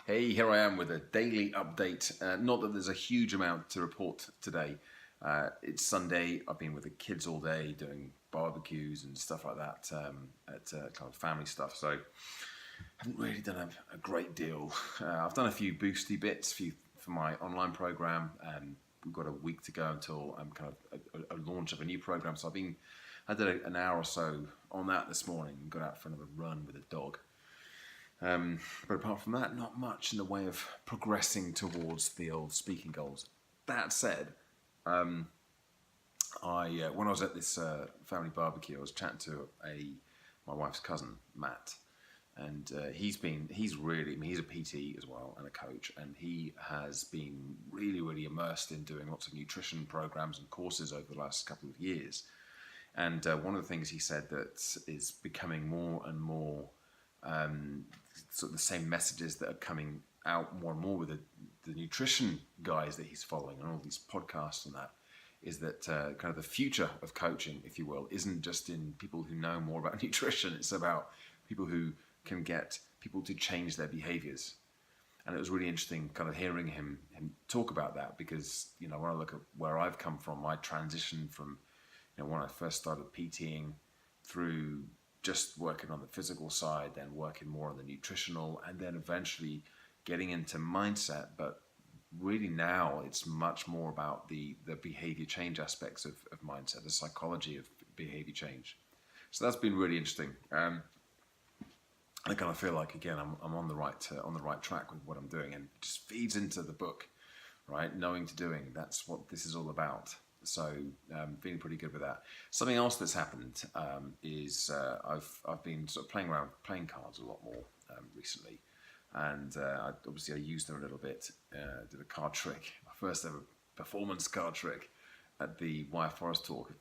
Hey, here I am with a daily update. Not that there's a huge amount to report today. It's Sunday. I've been with the kids all day doing barbecues and stuff like that, kind of family stuff. So I haven't really done a great deal. I've done a few boosty bits for my online program. We've got a week to go until kind of a launch of a new program. So I did an hour or so on that this morning and got out for another run with a dog. But apart from that, not much in the way of progressing towards the old speaking goals. That said, when I was at this family barbecue, I was chatting to my wife's cousin Matt, and he's really, I mean, he's a PT as well and a coach, and he has been really immersed in doing lots of nutrition programs and courses over the last couple of years. And one of the things he said that is becoming more and more sort of the same messages that are coming out more and more with the nutrition guys that he's following and all these podcasts and that is that kind of the future of coaching, if you will, isn't just in people who know more about nutrition. It's about people who can get people to change their behaviors. And it was really interesting kind of hearing him talk about that because, you know, when I look at where I've come from, my transition from, you know, when I first started PTing through just working on the physical side, then working more on the nutritional, and then eventually getting into mindset. But really now it's much more about the behavior change aspects of mindset, the psychology of behavior change. So that's been really interesting. I kind of feel like, again, I'm on the right track with what I'm doing, and it just feeds into the book, right? Knowing to doing, that's what this is all about. So feeling pretty good with that. Something else that's happened is I've been sort of playing around with playing cards a lot more recently, and obviously I used them a little bit. Did a card trick, my first ever performance card trick at the Wire Forest talk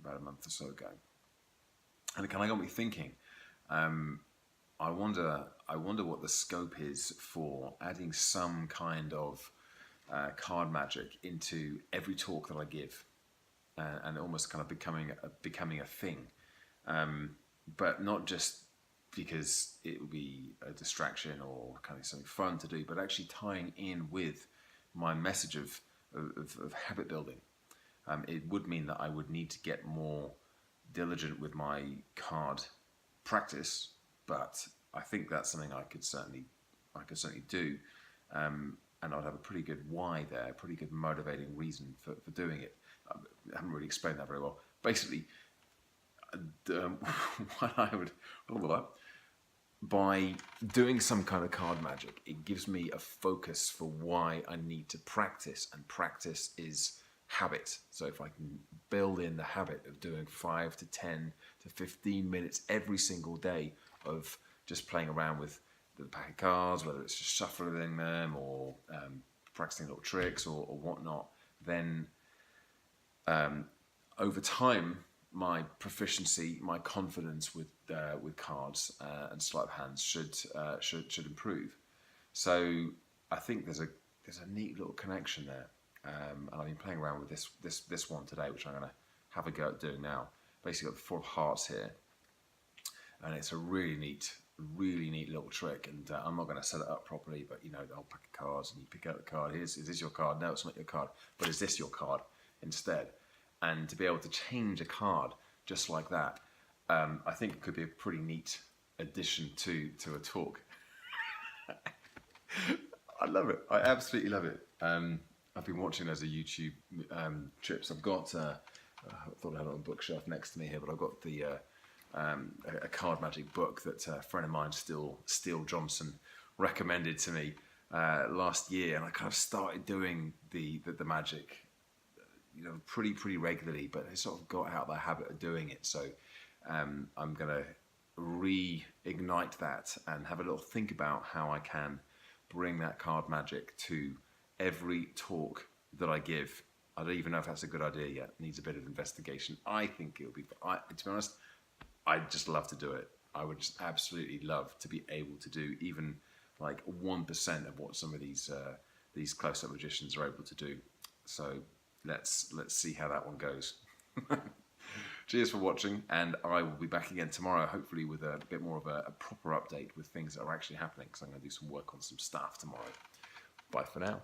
about a month or so ago, and it kind of got me thinking. I wonder what the scope is for adding some kind of card magic into every talk that I give, and almost kind of becoming a thing, but not just because it would be a distraction or kind of something fun to do, but actually tying in with my message of habit building. It would mean that I would need to get more diligent with my card practice, but I think that's something I could certainly do. And I'd have a pretty good why there, a pretty good motivating reason for doing it. I haven't really explained that very well. Basically, what I would, by doing some kind of card magic, it gives me a focus for why I need to practice, and practice is habit. So if I can build in the habit of doing 5 to 10 to 15 minutes every single day of just playing around with the pack of cards, whether it's just shuffling them or practicing little tricks or whatnot, then over time, my proficiency, my confidence with cards and sleight of hands should improve. So I think there's a neat little connection there, and I've been playing around with this one today, which I'm going to have a go at doing now. Basically, got the Four of Hearts here, and it's a really neat little trick, and I'm not going to set it up properly, but you know, the whole pack of cards, and you pick out the card. Is this your card? No, it's not your card, but is this your card instead? And to be able to change a card just like that, I think it could be a pretty neat addition to a talk. I love it. I absolutely love it. I've been watching loads of YouTube trips. I've got I thought I had it on a bookshelf next to me here, but I've got the a card magic book that a friend of mine, Steele Johnson, recommended to me last year, and I kind of started doing the magic, you know, pretty regularly, but I sort of got out the habit of doing it. So I'm gonna reignite that and have a little think about how I can bring that card magic to every talk that I give. I don't even know if that's a good idea yet. It needs a bit of investigation. I think it'll be. To be honest, I'd just love to do it. I would just absolutely love to be able to do even like 1% of what some of these close-up magicians are able to do. So let's see how that one goes. Cheers for watching, and I will be back again tomorrow, hopefully with a bit more of a proper update with things that are actually happening, because I'm going to do some work on some stuff tomorrow. Bye for now.